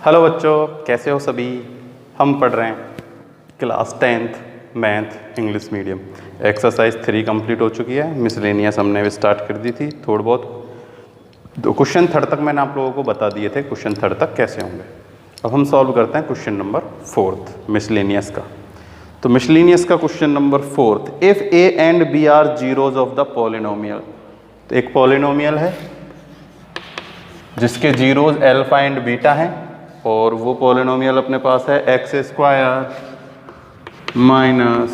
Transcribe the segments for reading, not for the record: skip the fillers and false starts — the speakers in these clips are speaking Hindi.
हेलो बच्चों, कैसे हो सभी। हम पढ़ रहे हैं class 10th math English medium. Exercise 3 complete हो चुकी है। मिसलेनियस हमने भी स्टार्ट कर दी थी थोड़ा बहुत। तो क्वेश्चन थर्ड तक मैंने आप लोगों को बता दिए थे क्वेश्चन थर्ड तक कैसे होंगे। अब हम सॉल्व करते हैं क्वेश्चन नंबर 4 मिसलेनियस का। तो मिसलेनियस का question number 4, if A and B are zeros of the polynomial. तो एक पॉलिनोमियल है जिसके जीरोज अल्फा एंड बीटा हैं और वो पॉलिनोमियल अपने पास है एक्स स्क्वायर माइनस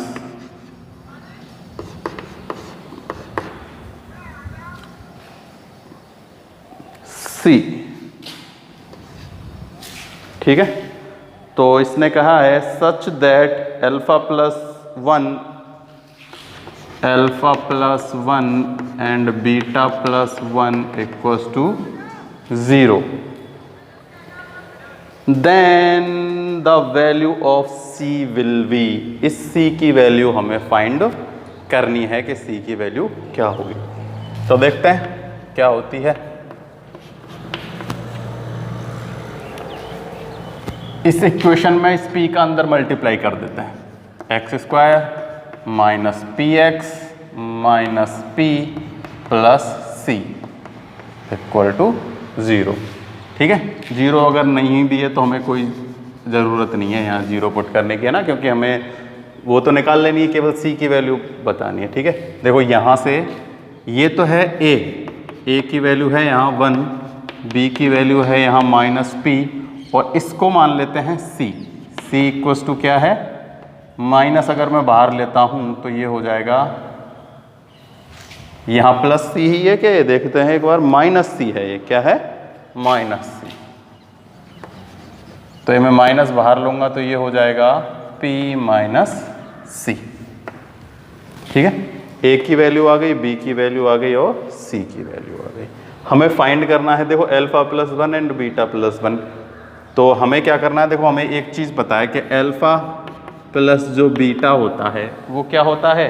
सी। ठीक है, तो इसने कहा है such that alpha plus one and beta plus 1 equals to 0, then the value of C will be. इस C की वैल्यू हमें फाइंड करनी है कि C की वैल्यू क्या होगी। तो देखते हैं क्या होती है। इस इक्वेशन में इस P का अंदर मल्टीप्लाई कर देते हैं। X square minus p x minus p plus c equal to 0। ठीक है, 0 अगर नहीं भी है तो हमें कोई ज़रूरत नहीं है यहाँ 0 पुट करने की, है ना, क्योंकि हमें वो तो निकाल लेनी है, केवल C की वैल्यू बतानी है। ठीक है, देखो यहाँ से ये तो है A की वैल्यू है यहाँ 1, B की वैल्यू है यहाँ माइनस P और इसको मान लेते हैं C इक्वल्स टू क्या है माइनस। अगर मैं बाहर लेता हूँ तो ये हो जाएगा, यहाँ प्लस C ही है कि देखते हैं एक बार, माइनस C है। ये क्या है माइनस सी। तो ये मैं माइनस बाहर लूंगा तो ये हो जाएगा P माइनस सी। ठीक है, A की वैल्यू आ गई, B की वैल्यू आ गई और C की वैल्यू आ गई। हमें फाइंड करना है देखो alpha plus 1 and beta plus 1। तो हमें क्या करना है, देखो हमें एक चीज़ पता है कि अल्फा प्लस जो बीटा होता है वो क्या होता है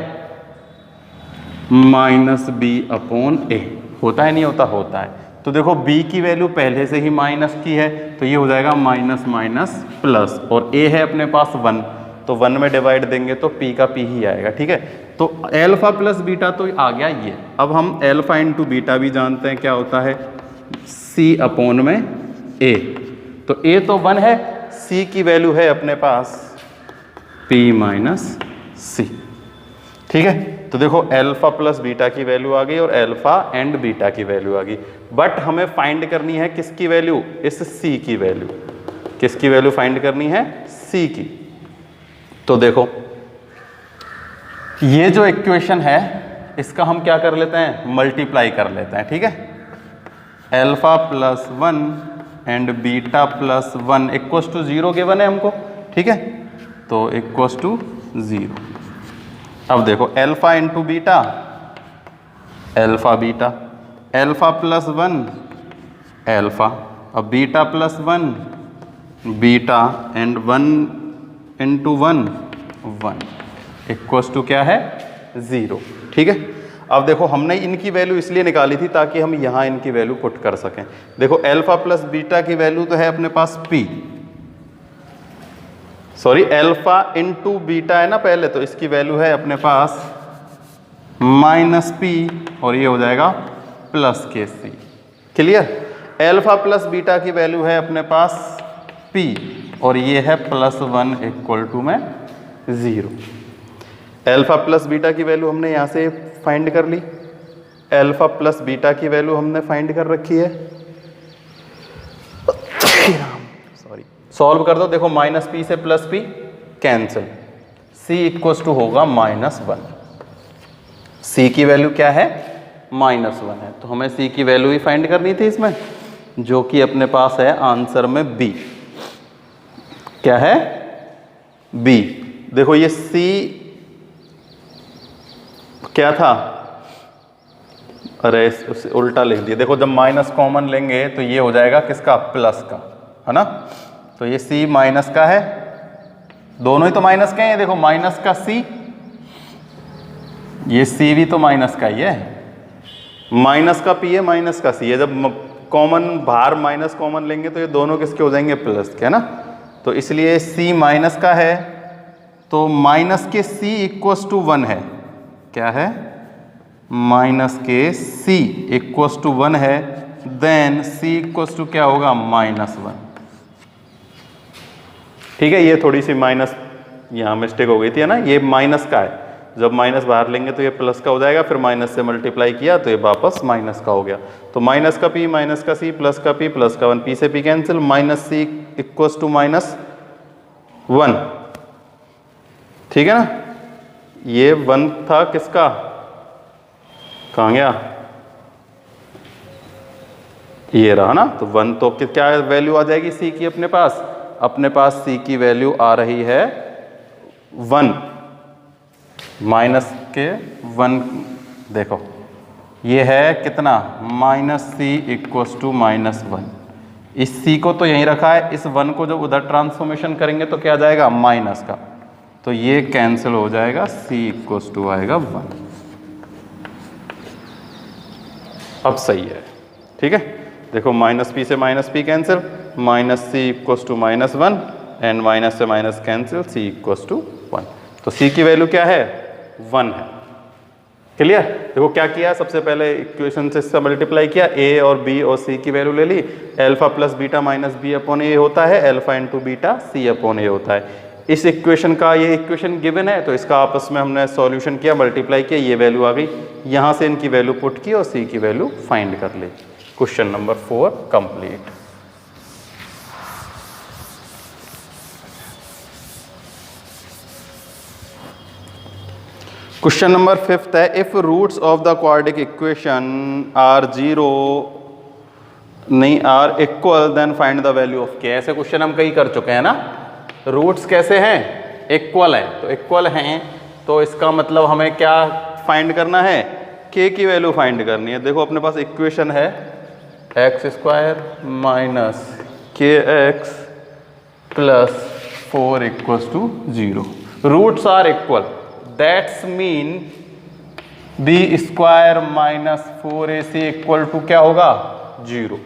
माइनस बी अपॉन ए। होता है नहीं होता, होता है। तो देखो B की वैल्यू पहले से ही माइनस की है तो ये हो जाएगा माइनस माइनस प्लस, और A है अपने पास 1 तो 1 में डिवाइड देंगे तो P का P ही आएगा। ठीक है, तो अल्फा प्लस बीटा तो आ गया ये। अब हम अल्फा इंटू बीटा भी जानते हैं क्या होता है C अपॉन में A। तो A तो 1 है, C की वैल्यू है अपने पास P माइनस C। ठीक है, तो देखो अल्फा प्लस बीटा की वैल्यू आ गई और अल्फा एंड बीटा की वैल्यू आ गई। बट हमें फाइंड करनी है किसकी वैल्यू, इस C की वैल्यू। किसकी वैल्यू फाइंड करनी है C की। तो देखो ये जो इक्वेशन है इसका हम क्या कर लेते हैं मल्टीप्लाई कर लेते हैं। ठीक है, alpha plus 1 and beta plus 1 equals to 0 given है हमको। ठीक है, तो इक्वल्स टू 0। अब देखो alpha into beta alpha beta, alpha plus 1 alpha, अब beta plus 1 beta and 1 into 1 1 equals to क्या है 0। ठीक है, अब देखो हमने इनकी वैल्यू इसलिए निकाली थी ताकि हम यहाँ इनकी वैल्यू पुट कर सकें। देखो अल्फा प्लस बीटा की वैल्यू तो है अपने पास अल्फा इंटू बीटा है ना पहले, तो इसकी वैल्यू है अपने पास माइनस P और ये हो जाएगा प्लस के C। Clear, alpha plus beta की वैल्यू है अपने पास P और ये है प्लस 1 इक्वल टू में 0। अल्फा प्लस बीटा की वैल्यू हमने यहाँ से फाइंड कर ली, अल्फा प्लस बीटा की वैल्यू हमने फाइंड कर रखी है। सॉल्व कर दो, देखो माइनस P से plus P cancel, C equals to होगा माइनस 1। C की वैल्यू क्या है माइनस 1 है, तो हमें C की वैल्यू ही फाइंड करनी थी इसमें, जो कि अपने पास है आंसर में B। क्या है B। देखो ये C क्या था, अरे उससे उल्टा लिख दिया। देखो जब माइनस कॉमन लेंगे तो ये हो जाएगा किसका प्लस का, है ना। तो ये C माइनस का है, दोनों ही तो माइनस के हैं। देखो माइनस का C, ये C भी तो माइनस का ही है, माइनस का P है माइनस का C है। जब कॉमन बाहर माइनस कॉमन लेंगे तो ये दोनों किसके हो जाएंगे, प्लस के, है ना। तो इसलिए c माइनस का है तो माइनस के c इक्वस टू 1 है, क्या है, माइनस के c इक्वस टू 1 है, देन c इक्वस टू क्या होगा, -1। ठीक है, ये थोड़ी सी माइनस यहाँ मिस्टेक हो गई थी, है ना, ये माइनस का है, जब माइनस बाहर लेंगे तो ये प्लस का हो जाएगा, फिर माइनस से मल्टीप्लाई किया तो ये वापस माइनस का हो गया। तो माइनस का p माइनस का c प्लस का p प्लस का 1, p से p cancel, minus c equals to -1। ठीक है ना, ये 1 था किसका, कहाँ गया, ये रहा ना। तो 1 तो क्या वैल्यू आ जाएगी c की, अपने पास c की वैल्यू आ रही है 1, माइनस के 1, देखो ये है कितना, -c इक्वस टू -1। इस c को तो यहीं रखा है, इस 1 को जब उधर ट्रांसफॉर्मेशन करेंगे तो क्या आ जाएगा, माइनस का, तो ये कैंसिल हो जाएगा, c इक्वस टू आएगा 1। अब सही है, ठीक है। देखो माइनस p से minus p cancel, minus c equals to -1 and minus से minus cancel, c equals to 1। तो c की वैल्यू क्या है, 1 है। क्लियर। देखो क्या किया, सबसे पहले इक्वेशन से इसका मल्टीप्लाई किया, a और b और c की वैल्यू ले ली, alpha plus beta minus b upon a होता है, alpha into beta c upon a होता है। इस इक्वेशन का, ये इक्वेशन गिवन है तो इसका आपस में हमने सॉल्यूशन किया, मल्टीप्लाई किया, ये वैल्यू आ गई, यहाँ से इनकी वैल्यू पुट की और c की वैल्यू फाइंड कर ली। Question number 4 complete. Question number 5 है, if roots of the quadratic equation are equal then find the value of k। ऐसे क्वेश्चन हम कई कर चुके हैं ना। रूट्स कैसे हैं, इक्वल है, तो इक्वल हैं तो इसका मतलब हमें क्या फाइंड करना है, k की वैल्यू फाइंड करनी है। देखो अपने पास इक्वेशन है x² minus kx plus 4 equals to 0। Roots are equal, that's mean b² minus 4ac equal to क्या होगा, 0।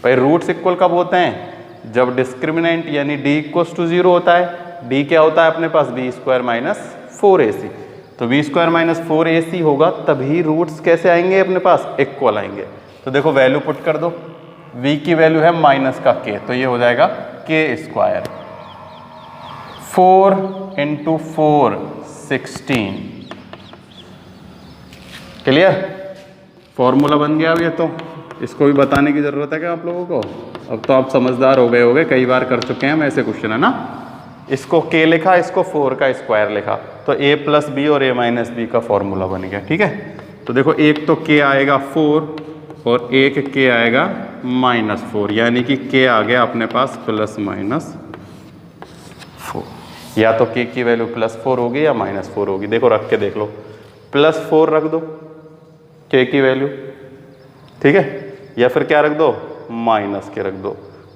भाई रूट्स इक्वल कब होते हैं, जब डिस्क्रिमिनेंट यानी d इक्वल्स टू 0 होता है। d क्या होता है अपने पास, b² माइनस 4ac। तो b² माइनस 4ac होगा, तभी रूट्स कैसे आएंगे अपने पास, इक्वल आएंगे। तो देखो वैल्यू पुट कर दो, v की वैल्यू है माइनस का k, तो ये हो जाएगा k², 4 इंटू 4 16। क्लियर, फॉर्मूला बन गया। अब ये तो इसको भी बताने की जरूरत है क्या आप लोगों को, अब तो आप समझदार हो गए होंगे, कई बार कर चुके हैं हम ऐसे क्वेश्चन, है ना। इसको k लिखा, इसको 4 का स्क्वायर लिखा, तो a प्लस b और a माइनस b का फॉर्मूला बन गया। ठीक है, तो देखो एक तो k आएगा 4 और एक k आएगा -4, यानी कि k आ गया अपने पास +4। या तो k की वैल्यू +4 होगी या -4 होगी। देखो रख के देख लो, +4 रख दो k की वैल्यू, ठीक है, या फिर क्या रख दो, माइनस के रख दो,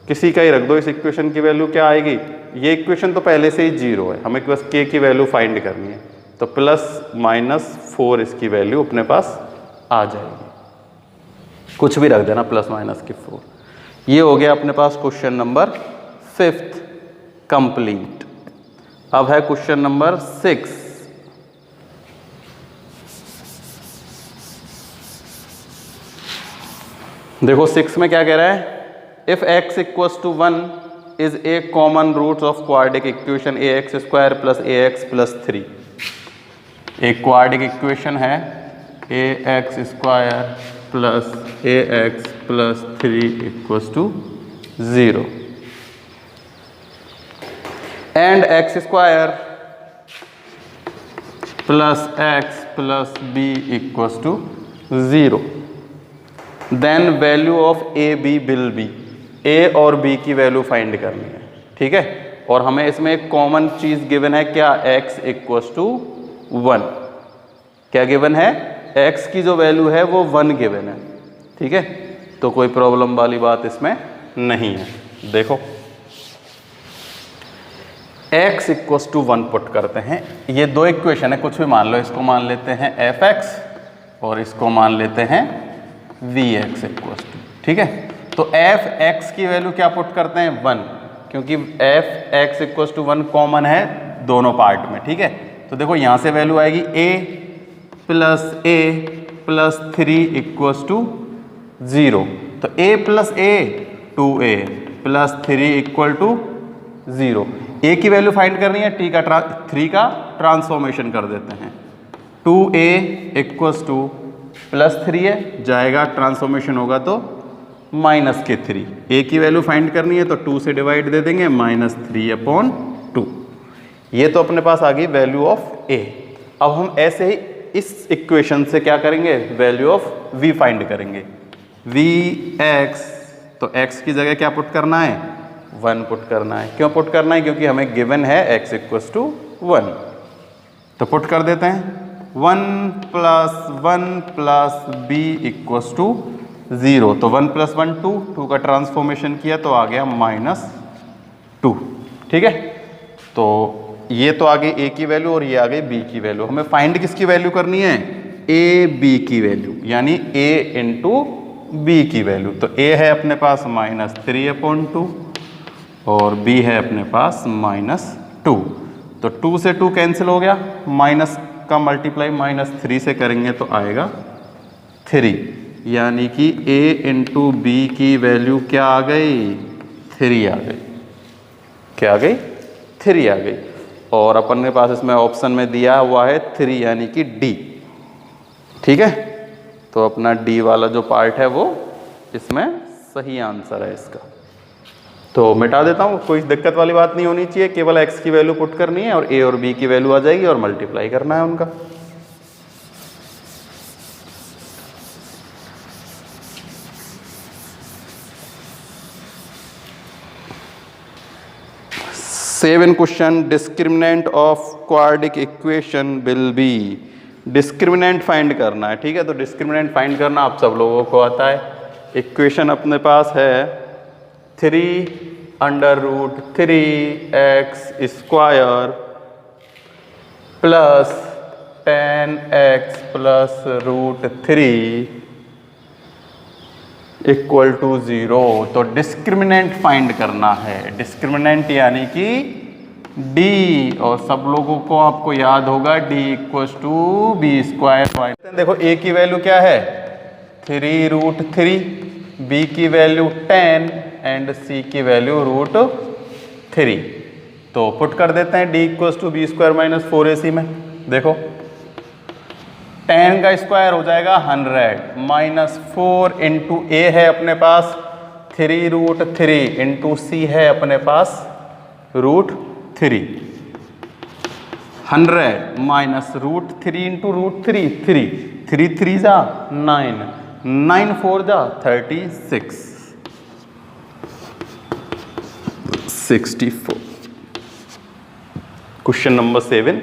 किसी का ही रख दो। इस इक्वेशन की वैल्यू क्या आएगी, ये इक्वेशन तो पहले से ही 0 है, हमें बस k की वैल्यू फाइंड करनी है, तो +-4 इसकी वैल्यू अपने पास आ जाएगी। कुछ भी रख देना +-4। ये हो गया अपने पास क्वेश्चन नंबर 5 कंप्लीट। अब है क्वेश्चन नंबर 6। देखो 6 में क्या कह रहा है, if x equals to 1 is a common roots of quadratic equation ax² plus ax plus 3। एक क्वाड्रेटिक इक्वेशन है ax² plus ax plus 3 equals to 0 and x² plus x plus b equals to 0। Then value of A B will be, A और बी की वैल्यू फाइंड करनी है। ठीक है, और हमें इसमें एक कॉमन चीज गिवन है, क्या, x इक्वल्स टू 1। क्या गिवन है, x की जो वैल्यू है वो 1 गिवन है। ठीक है, तो कोई प्रॉब्लम वाली बात इसमें नहीं है। देखो x इक्वल्स टू 1 पुट करते हैं, ये दो इक्वेशन है, कुछ भी मान लो, इसको मान लेते हैं fx और इसको मान लेते हैं vx इक्वल्स टू, ठीक है। तो एफ एक्स की वैल्यू क्या पुट करते हैं 1, क्योंकि f x equal to 1 common है दोनों पार्ट में, ठीक है। तो देखो यहाँ से वैल्यू आएगी a प्लस 3 इक्वल्स टू 0। तो a plus a 2a plus 3 equal to 0। a की वैल्यू फाइंड करनी है, 3 का ट्रांसफॉर्मेशन कर देते हैं। 2a इक्वल्स टू प्लस 3 है, जाएगा ट्रांसफॉर्मेशन होगा तो माइनस के 3। a की वैल्यू फाइंड करनी है तो 2 से डिवाइड दे देंगे, -3/2। ये तो अपने पास आ गई वैल्यू ऑफ a। अब हम ऐसे ही इस इक्वेशन से क्या करेंगे, वैल्यू ऑफ v फाइंड करेंगे। vx, तो x की जगह क्या पुट करना है, 1 पुट करना है। क्यों पुट करना है, क्योंकि हमें गिवन है x इक्वल्स टू 1। तो पुट कर देते हैं 1 प्लस b इक्वल्स टू 0। तो 1 + 1 2 का ट्रांसफॉर्मेशन किया तो आ गया -2, ठीक है। तो ये तो आ गई a की वैल्यू और ये आ गई b की वैल्यू। हमें फाइंड किसकी वैल्यू करनी है, a b की वैल्यू, यानी a इंटू b की वैल्यू। तो a है अपने पास -3/2 और b है अपने पास -2। तो 2 से 2 कैंसिल हो गया, माइनस का मल्टीप्लाई -3 से करेंगे तो आएगा 3, यानी कि a इंटू b की वैल्यू क्या आ गई, 3 आ गई। क्या आ गई, 3 आ गई। और अपन के पास इसमें ऑप्शन में दिया हुआ है 3, यानी कि D, ठीक है। तो अपना D वाला जो पार्ट है वो इसमें सही आंसर है इसका। तो मिटा देता हूँ, कोई दिक्कत वाली बात नहीं होनी चाहिए, केवल x की वैल्यू पुट करनी है और a और b की वैल्यू आ जाएगी और मल्टीप्लाई करना है उनका। Seventh question, discriminant of quadratic equation will be. Discriminant find करना है, ठीक है। तो डिस्क्रिमिनेंट फाइंड करना आप सब लोगों को आता है। इक्वेशन अपने पास है 3√3x² plus 10x plus √3 equal to 0। तो डिस्क्रिमिनेंट फाइंड करना है। डिस्क्रिमिनेंट यानी कि d, और सब लोगों को आपको याद होगा d इक्वल्स टू b²। देखो a की वैल्यू क्या है 3√3, b की वैल्यू 10 एंड c की वैल्यू √3। तो पुट कर देते हैं d equals to b² - 4ac में। देखो 10 का स्क्वायर हो जाएगा 100 -4 इंटू a है अपने पास 3√3 इंटू c है अपने पास √3। 100 माइनस √3 इंटू √3, 3 3 जा 9, 9 4 जा 36, 64। Question number 7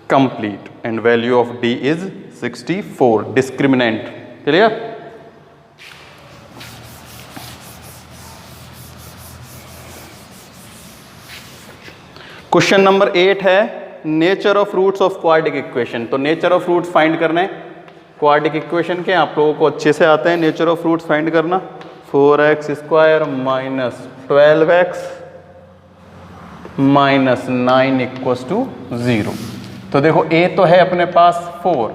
complete and value of d is 64। Discriminant clear. Question number 8 है nature of roots of quadratic equation. तो नेचर ऑफ रूट्स फाइंड करने क्वाड्रिक इक्वेशन के, आप लोगों को अच्छे से आते हैं नेचर ऑफ रूट्स फाइंड करना। 4x² minus 12x minus 9 equals to 0। तो देखो a तो है अपने पास 4,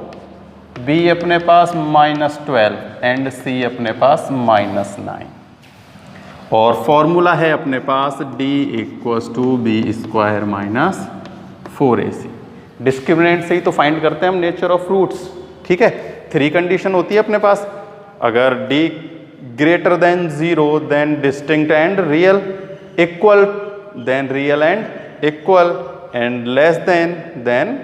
b अपने पास -12 एंड c अपने पास -9, और फॉर्मूला है अपने पास d equals to b² - 4ac। Discriminant से ही तो फाइंड करते हैं हम नेचर ऑफ रूट्स, ठीक है। 3 कंडीशन होती है अपने पास, अगर d greater than 0 then distinct and real, equal then real and equal, and less than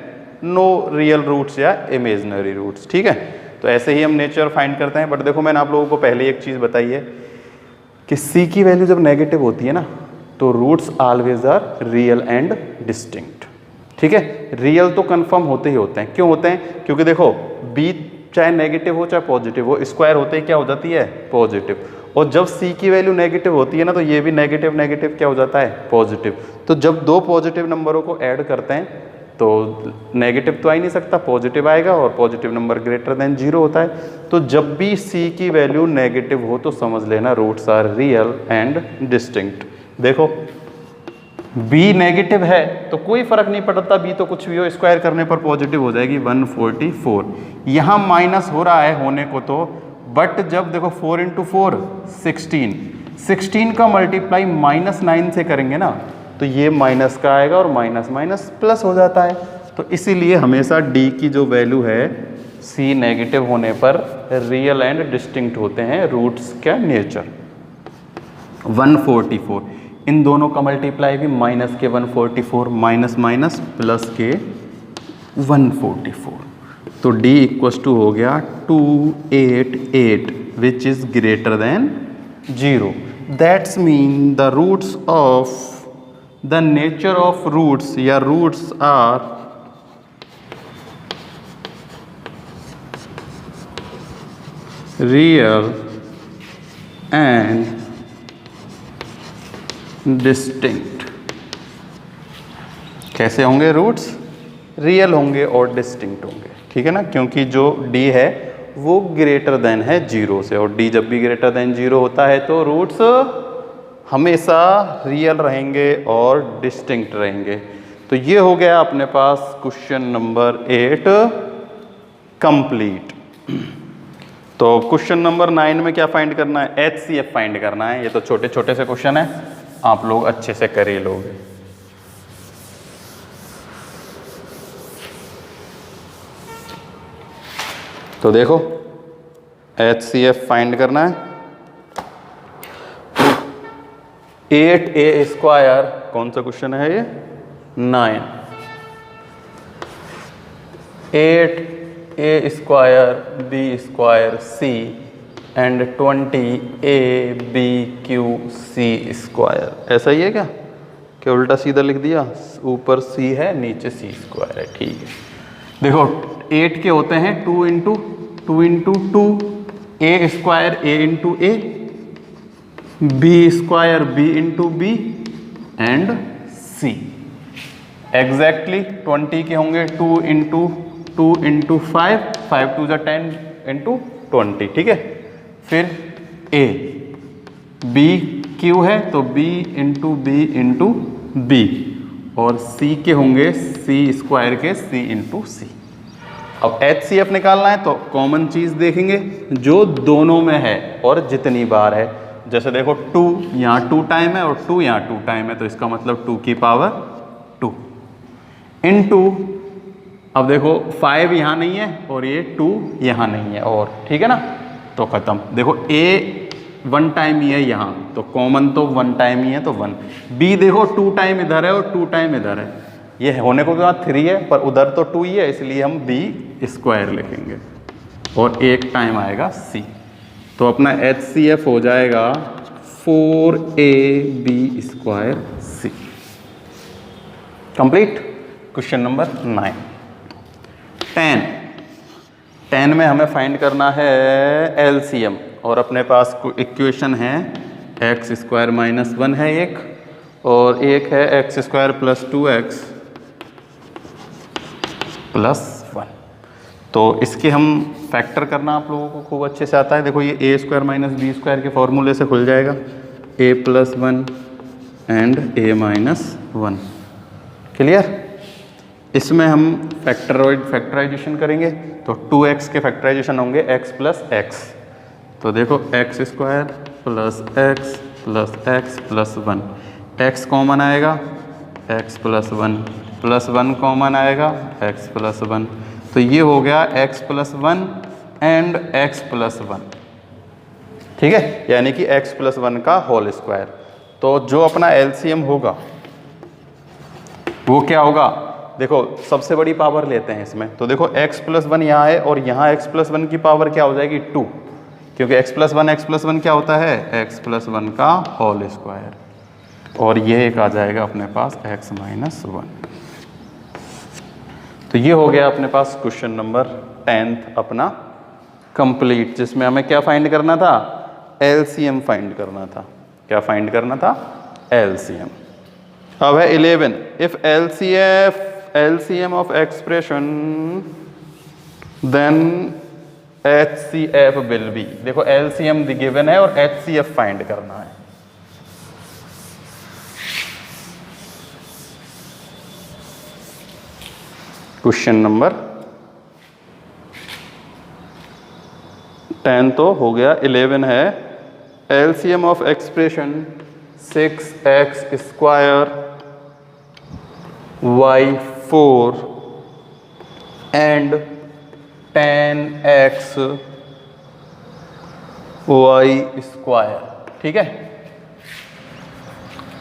no real roots या इमेजिनरी रूट्स, ठीक है। तो ऐसे ही हम नेचर फाइंड करते हैं। बट देखो मैंने आप लोगों को पहले एक चीज़ बताई है कि c की वैल्यू जब नेगेटिव होती है ना तो roots always are real and distinct, ठीक है। रियल तो कंफर्म होते ही होते हैं। क्यों होते हैं, क्योंकि देखो b चाहे नेगेटिव हो चाहे पॉजिटिव हो, स्क्वायर होते ही क्या हो जाती है, पॉजिटिव। और जब c की वैल्यू नेगेटिव होती है ना तो ये भी नेगेटिव क्या हो जाता है, पॉजिटिव। तो जब दो पॉजिटिव नंबरों को ऐड करते हैं तो नेगेटिव तो आ ही नहीं सकता, पॉजिटिव आएगा और पॉजिटिव नंबर ग्रेटर देन 0 होता है। तो जब भी c की वैल्यू नेगेटिव हो तो समझ लेना roots are real and distinct. देखो b नेगेटिव है तो कोई फर्क नहीं पड़ता, b तो कुछ भी हो, स्क्वायर करने पर पॉजिटिव हो जाएगी 144। यहाँ माइनस हो रहा है होने को तो, बट जब देखो 4 इंटू 4 16 का मल्टीप्लाई -9 से करेंगे ना तो ये माइनस का आएगा और माइनस माइनस प्लस हो जाता है। तो इसीलिए हमेशा d की जो वैल्यू है c नेगेटिव होने पर रियल एंड डिस्टिंक्ट होते हैं रूट्स का नेचर। 144 इन दोनों का मल्टीप्लाई भी माइनस के 144 माइनस माइनस प्लस के 144, तो d इक्वस टू हो गया 288 which is greater than 0। That's mean the roots of the nature of roots या roots are real and distinct. कैसे होंगे रूट्स? रियल होंगे और डिस्टिंक्ट होंगे, ठीक है ना, क्योंकि जो d है वो ग्रेटर देन है 0 से, और d जब भी ग्रेटर देन 0 होता है तो रूट्स हमेशा रियल रहेंगे और डिस्टिंक्ट रहेंगे। तो ये हो गया अपने पास क्वेश्चन नंबर 8 कंप्लीट। तो क्वेश्चन नंबर 9 में क्या फाइंड करना है? HCF फाइंड करना है। ये तो छोटे छोटे से क्वेश्चन है, आप लोग अच्छे से कर ही लोगे। तो देखो HCF फाइंड करना है। 8a स्क्वायर, कौन सा क्वेश्चन है ये? 9। 8a square b square c and 20abq(c) square. ऐसा ही है क्या? क्या उल्टा सीधा लिख दिया? ऊपर c है नीचे c स्क्वायर है, ठीक है। देखो 8 के होते हैं 2 into 2 a square a into a, b square b into b and c। Exactly 20 के होंगे 2 इंटू 5 टू 10 इंटू 20, ठीक है। फिर a b q है तो b इंटू b और c के होंगे c स्क्वायर के c इंटू c। अब HCF निकालना है तो कॉमन चीज़ देखेंगे जो दोनों में है और जितनी बार है। जैसे देखो 2 यहाँ 2 टाइम है और 2 यहाँ 2 टाइम है, तो इसका मतलब 2 की पावर 2 इंटू, अब देखो 5 यहाँ नहीं है और ये 2 यहाँ नहीं है, और ठीक है ना, तो ख़त्म। देखो a 1 टाइम ही है यहाँ, तो कॉमन तो 1 टाइम ही है तो 1। b देखो 2 टाइम इधर है और 2 टाइम इधर है, ये होने को 3 है पर उधर तो 2 ही है, इसलिए हम b स्क्वायर लिखेंगे और 1 टाइम आएगा c। तो अपना HCF हो जाएगा 4ab square c। Complete. Question number 9। 10 में हमें फाइंड करना है LCM, और अपने पास इक्वेशन है x स्क्वायर माइनस 1 है एक, और एक है x square plus 2x plus 1। तो इसके हम फैक्टर करना आप लोगों को खूब अच्छे से आता है। देखो ये a square minus b square के फॉर्मूले से खुल जाएगा, a plus 1 and a minus 1। Clear? इसमें हम फैक्टराइजेशन करेंगे तो 2x के फैक्टराइजेशन होंगे x प्लस x। तो देखो x square plus x plus x plus 1, x common आएगा x प्लस 1 प्लस 1 कॉमन आएगा x प्लस 1, तो ये हो गया x plus 1 and x plus 1, ठीक है, यानी कि x प्लस 1 का होल स्क्वायर। तो जो अपना LCM होगा वो क्या होगा? देखो सबसे बड़ी पावर लेते हैं इसमें, तो देखो x प्लस 1 यहाँ है और यहाँ x प्लस 1 की पावर क्या हो जाएगी? 2, क्योंकि x प्लस 1 क्या होता है? x प्लस 1 का होल स्क्वायर, और ये एक आ जाएगा अपने पास x माइनस 1। तो ये हो गया अपने पास क्वेश्चन नंबर 10 अपना कंप्लीट, जिसमें हमें क्या फाइंड करना था? LCM फाइंड करना था। क्या फाइंड करना था? LCM। अब है 11। If LCF LCM of expression then HCF will be, देखो LCM गिवन है और HCF फाइंड करना है। क्वेश्चन नंबर 10 तो हो गया, 11 है LCM of expression 6x square y4 and 10x y square, ठीक है,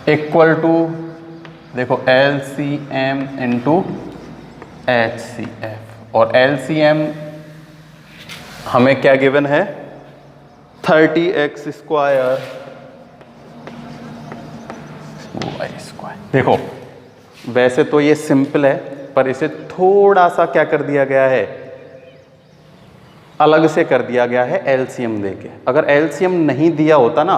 इक्वल टू देखो LCM इंटू HCF। और LCM हमें क्या गिवन है, 30x स्क्वायर y स्क्वायर। देखो वैसे तो ये सिंपल है, पर इसे थोड़ा सा क्या कर दिया गया है, अलग से कर दिया गया है LCM देके। अगर LCM नहीं दिया होता ना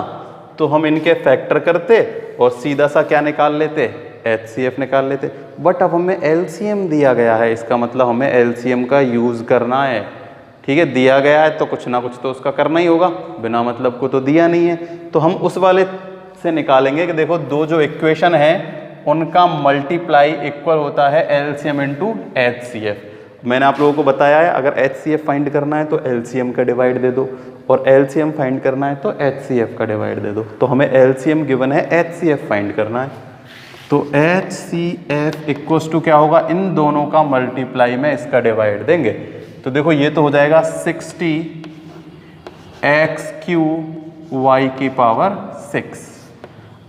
तो हम इनके फैक्टर करते और सीधा सा क्या निकाल लेते, HCF निकाल लेते। बट अब हमें LCM दिया गया है, इसका मतलब हमें LCM का यूज़ करना है, ठीक है। दिया गया है तो कुछ ना कुछ तो उसका करना ही होगा, बिना मतलब को तो दिया नहीं है। तो हम उस वाले से निकालेंगे कि देखो दो जो इक्वेशन है उनका मल्टीप्लाई इक्वल होता है LCM इंटू HCF। मैंने आप लोगों को बताया है अगर HCF फाइंड करना है तो LCM का डिवाइड दे दो, और LCM फाइंड करना है तो HCF का डिवाइड दे दो। तो हमें LCM गिवन है, HCF फाइंड करना है। तो HCF इक्वल्स टू क्या होगा, इन दोनों का मल्टीप्लाई में इसका डिवाइड देंगे। तो देखो ये तो हो जाएगा 60x³ y की power 6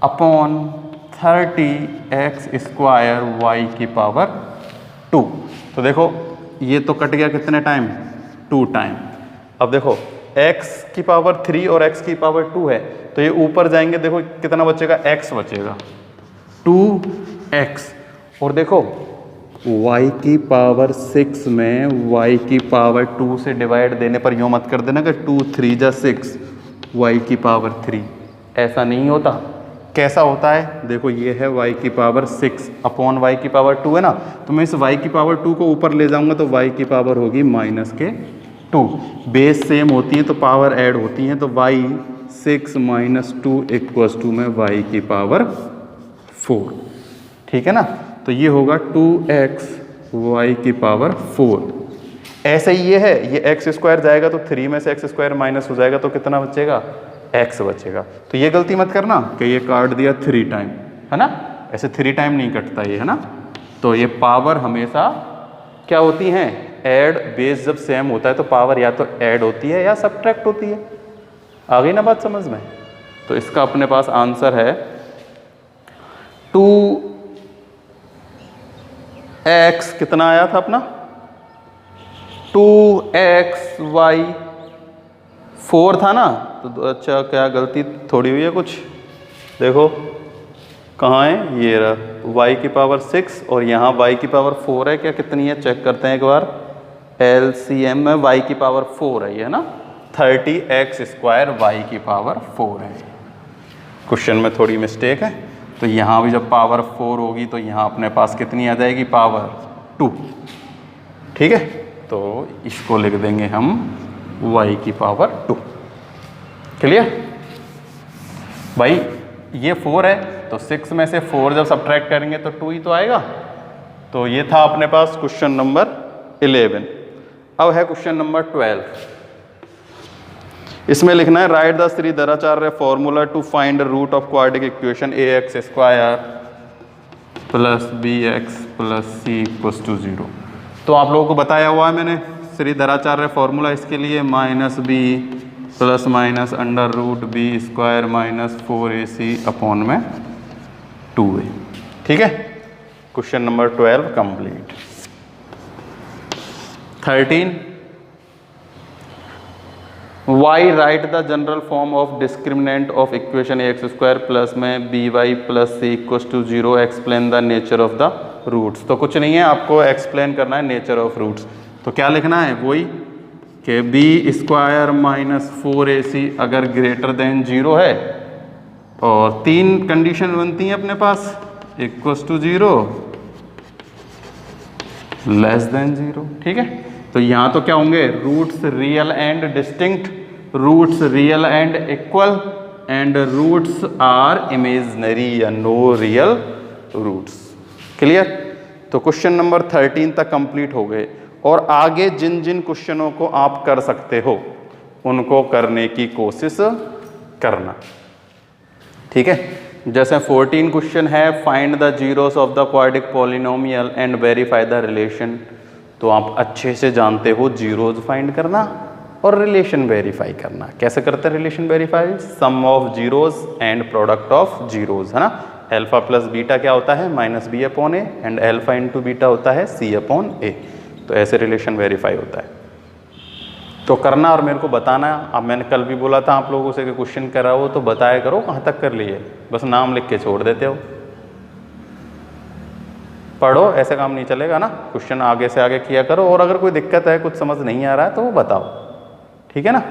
upon 30x square y की पावर 2। तो देखो ये तो कट गया कितने टाइम, 2 टाइम। अब देखो x की पावर 3 और x की पावर 2 है, तो ये ऊपर जाएंगे, देखो कितना बचेगा, x बचेगा 2x। और देखो y की पावर 6 में y की पावर 2 से डिवाइड देने पर यूँ मत कर देना कि 2 3 जा 6 y की पावर 3, ऐसा नहीं होता। कैसा होता है, देखो ये है y की पावर 6 अपॉन y की पावर 2 है ना, तो मैं इस y की पावर 2 को ऊपर ले जाऊंगा तो y की पावर होगी -2। बेस सेम होती है तो पावर ऐड होती हैं, तो y 6 - 2 इक्वल्स टू में y की पावर 4, ठीक है ना। तो ये होगा 2x y की पावर 4। ऐसे ही ये है, ये x स्क्वायर जाएगा तो 3 में से x स्क्वायर माइनस हो जाएगा तो कितना बचेगा, x बचेगा। तो ये गलती मत करना कि ये काट दिया 3 टाइम, है ना, ऐसे 3 टाइम नहीं कटता ये, है ना। तो ये पावर हमेशा क्या होती हैं, ऐड। बेस जब सेम होता है तो पावर या तो ऐड होती है या सब्ट्रैक्ट होती है। आ गई ना बात समझ में। तो इसका अपने पास आंसर है 2x कितना आया था अपना, 2xy 4 था ना। तो अच्छा क्या गलती थोड़ी हुई है कुछ, देखो कहाँ है, ये रहा y की पावर 6 और यहाँ y की पावर 4 है क्या, कितनी है चेक करते हैं एक बार। LCM में y की पावर 4 है, ये ना 30x स्क्वायर y की पावर 4 है। क्वेश्चन में थोड़ी मिस्टेक है, तो यहाँ भी जब पावर 4 होगी तो यहाँ अपने पास कितनी आ जाएगी, पावर 2, ठीक है। तो इसको लिख देंगे हम y की पावर 2। क्लियर भाई, ये 4 है तो 6 में से 4 जब सब्ट्रैक्ट करेंगे तो 2 ही तो आएगा। तो ये था अपने पास क्वेश्चन नंबर 11। अब है क्वेश्चन नंबर 12। इसमें लिखना है write the Shridharacharya formula to find root of quadratic equation ax square plus bx plus c equals to 0। तो आप लोगों को बताया हुआ है मैंने श्रीधराचार्य फॉर्मूला इसके लिए -b plus minus under root b square minus 4ac upon में 2a, ठीक है। Question number 12 complete. 13 y write the general form of discriminant of equation ax square plus में by plus c equals to 0 explain the nature of the roots. तो कुछ नहीं है, आपको एक्सप्लेन करना है नेचर ऑफ रूट्स। तो क्या लिखना है, वही कि b स्क्वायर माइनस 4ac अगर ग्रेटर देन 0 है, और 3 कंडीशन बनती हैं अपने पास, इक्वल्स टू 0, लेस देन 0, ठीक है। तो यहाँ तो क्या होंगे, roots real and distinct, roots real and equal, and roots are imaginary या नो रियल रूट्स। क्लियर। तो क्वेश्चन नंबर 13 तक कंप्लीट हो गए। और आगे जिन जिन क्वेश्चनों को आप कर सकते हो उनको करने की कोशिश करना, ठीक है। जैसे 14 क्वेश्चन है, find the zeros of the quadric polynomial and verify the relation. तो आप अच्छे से जानते हो जीरोज फाइंड करना और रिलेशन वेरीफाई करना। कैसे करते हैं relation verify, sum of zeros and product of zeros, है ना। अल्फा प्लस बीटा क्या होता है, minus B upon A, and alpha into beta होता है सी अपॉन ए। तो ऐसे रिलेशन वेरीफाई होता है। तो करना और मेरे को बताना। अब मैंने कल भी बोला था आप लोगों से कि क्वेश्चन करा हो तो बताया करो कहाँ तक कर लिए, बस नाम लिख के छोड़ देते हो। पढ़ो, ऐसे काम नहीं चलेगा ना, क्वेश्चन आगे से आगे किया करो। और अगर कोई दिक्कत है, कुछ समझ नहीं आ रहा है तो वो बताओ, ठीक है ना।